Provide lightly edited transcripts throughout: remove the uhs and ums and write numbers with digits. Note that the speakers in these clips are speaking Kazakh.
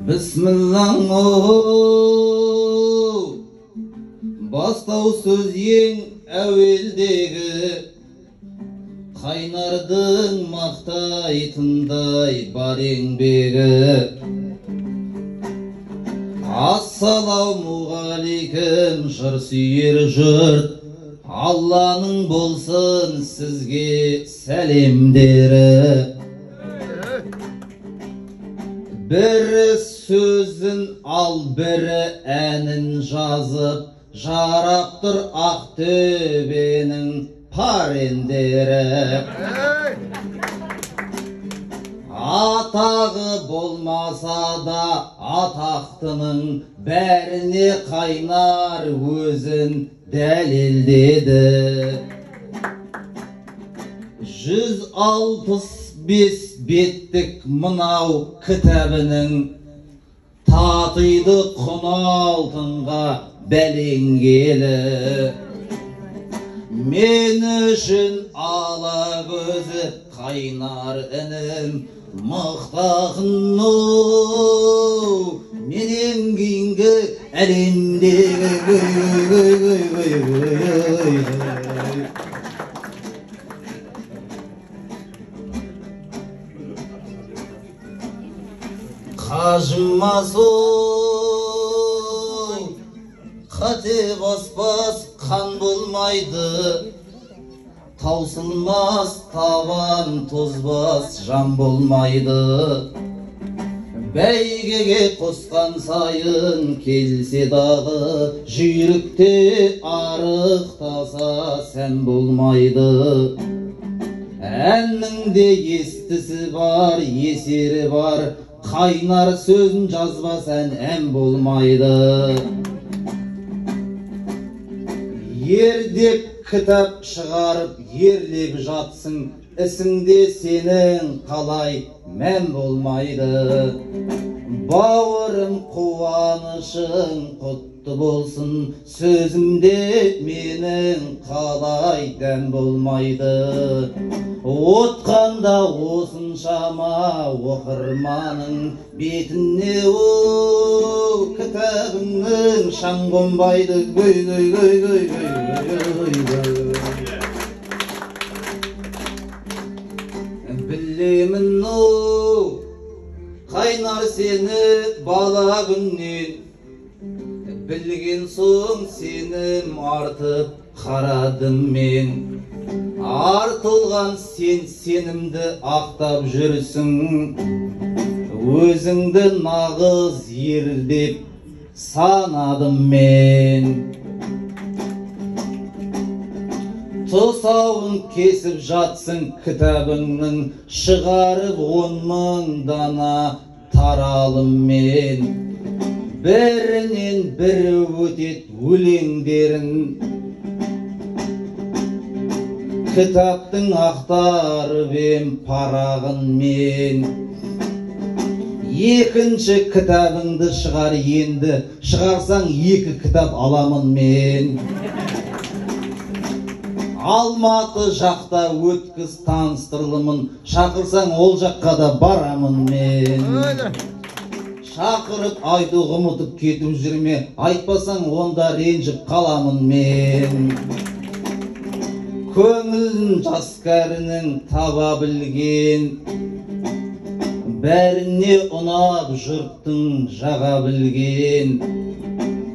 Bismillah бастау сөз ең әуелдегі қайнардың мақтайтындай бар еңбегі. Ассалаумағалейкум жыр сүйер жұрт, Алланың болсын сізге сәлемдері. Бірі сөзін ал бірі әнін жазып, жарап тұр Ақтөбенің парендері. Атағы болмаса да атақтының бәріне қайнар өзін дәлелдеді. 165 беттік мынау кітабының татиды құн алтынға бәлеңгелі. Мен үшін ала көзі қайнар інім мақтағын менен кейінгі әлемдегі қажымас қате баспас қан болмайды, таусылмас табан тозбас жан болмайды. Бәйгеге қосқан сайын келсе дағы, жүйрікте арықтаса сән болмайды. Әннің де естісі бар, есері бар, қайнар сөзін жазбас ән болмайды. Ердеп кітап шығарып ерлеп жатсың, ісіңде сенің қалай мән болмайды. Бауырым қуанышың құтты болсын, сөзімде менің қалай дән болмайды. Отқанда осыншама оқырманың бетіне кітабыңның шаң қонбайды. Білемін қайнар сені бала күннен, білген соң сенім артып қарадым мен. Артылған сен сенімді ақтап жүрсің, өзіңді нағыз ер деп санадым мен. Тұсауын кесіп жатсың кітабыңның, шығарып 10.000 дана таралым мен. Бірінен бірі өтет өлеңдерін, кітаптың ақтарып ем парағын мен. Екінші кітабыңды шығар енді, шығарсаң 2 кітап аламын мен. Алматы жақта өткіз таныстырылымын, шақырсаң ол жаққа да барамын мен. Шақырып айтуға ұмытып кетіп жүрме, айтпасаң онда ренжіп қаламын мен. Көңілін жас кәрінің таба білген, бәріне ұнап жұрттың жаға білген.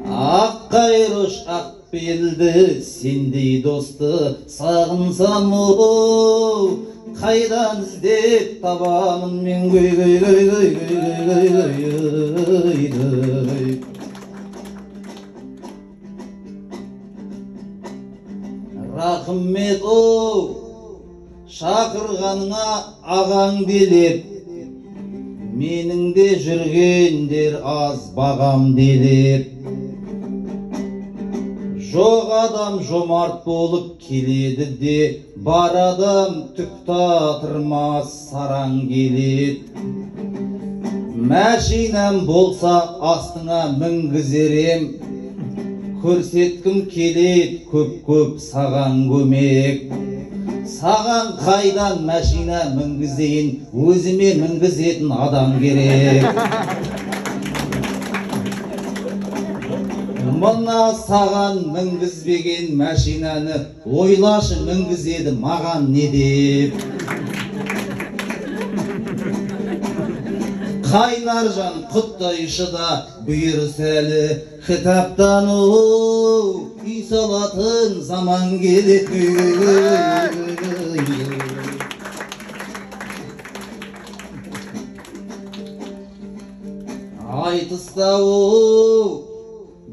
Ақ қайрош ақ белді сендей досты сағынсам қайдан іздеп табамын мен. Рахмет шақырғаныңа ағаң делеп, менің де жүргендер аз бағам делеп. Жоқ адам жомарт болып келеді де, бар адам түк татырмас сараң келеді. Мәшинам болса астыңа мінгізерем, көрсеткім келеді көп-көп саған көмек. Саған қайдан мәшина мінгізейін, өзіме мінгізетін адам керек. Мына саған мінгізбеген мәшинаны ойлашы, мінгізеді маған не деп. Қайнар жан құттайшы да бұйырыс әлі, кітаптан үй салатын заман келеді. Айтыста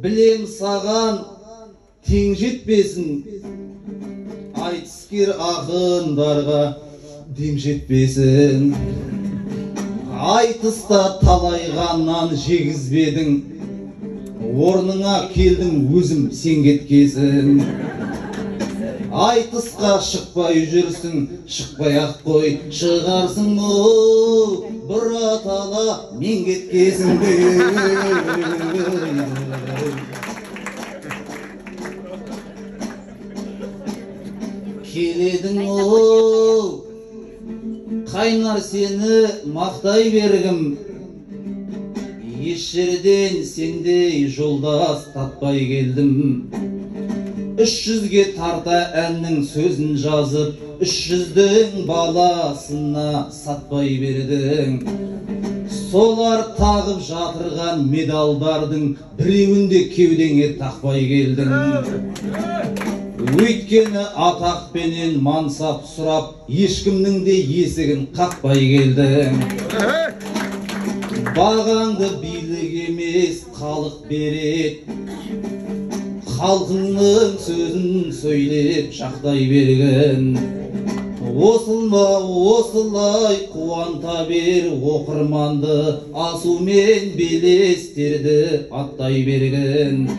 білем саған тең жетпесін, айтыскер ақындарға дем жетпесін. Айтыста талайғаннан жегізбедің, орныңа келдің өзім сен кеткесін. Айтысқа шықпай жүрсің, шықпай ақ қой, шығарсың бұратала мен кеткесін. Келедің қайнар сені мақтай бергім, еш жерден сендей жолдас таппай келдім. 300-ге тарта әннің сөзін жазып, 300-дің баласына сатпай бердің. Солар тағып жатырған медалдардың біреуінде кеудеңе тақпай келдің. Өйткені атақпенен мансап сұрап, ешкімнің де есігін қақпай келдің. Бағаңды билік емес халық береді, халқыңның сөзін сөйлеп шақтай берген. Осылай қуанта бер оқырманды, асумен белестерді аттай берген.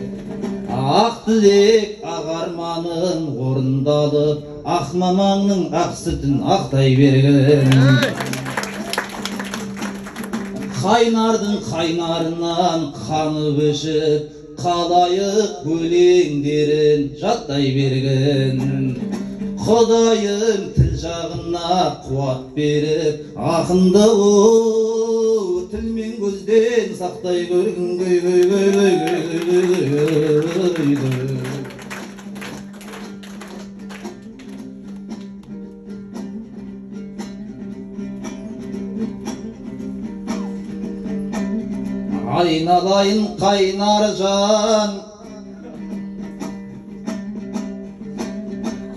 Ақ тілек ақ арманың орындалып, ақ мамаңның ақ сүтін ақтай берген. Қайнардың қайнарынан қанып ішіп, қалайық өлеңдерін жаттай берген. Құдайым тіл жағына қуат беріп, ақынды тіл мен көзден сақтай көргін. Айналайын қайнар жан,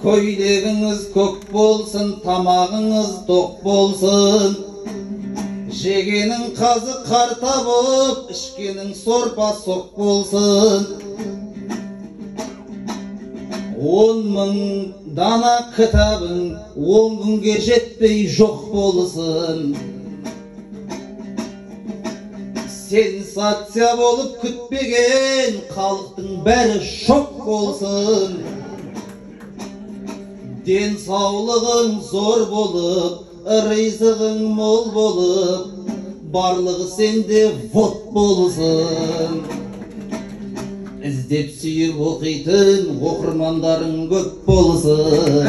көйлегіңіз көк болсын, тамағыңыз тоқ болсын. Жегенің қазы қарта болып, ішкенің сорпа соқ болсын. 10.000 дана кітабың 10 күнге жетпей жоқ болсын. Сенсация болып күтпеген халықтың бәрі шок болсын. Денсаулығың зор болып, ризығың мол болып, барлығы сенде вот болсын. Іздеп сүйіп оқитын оқырмандарың көп болсын.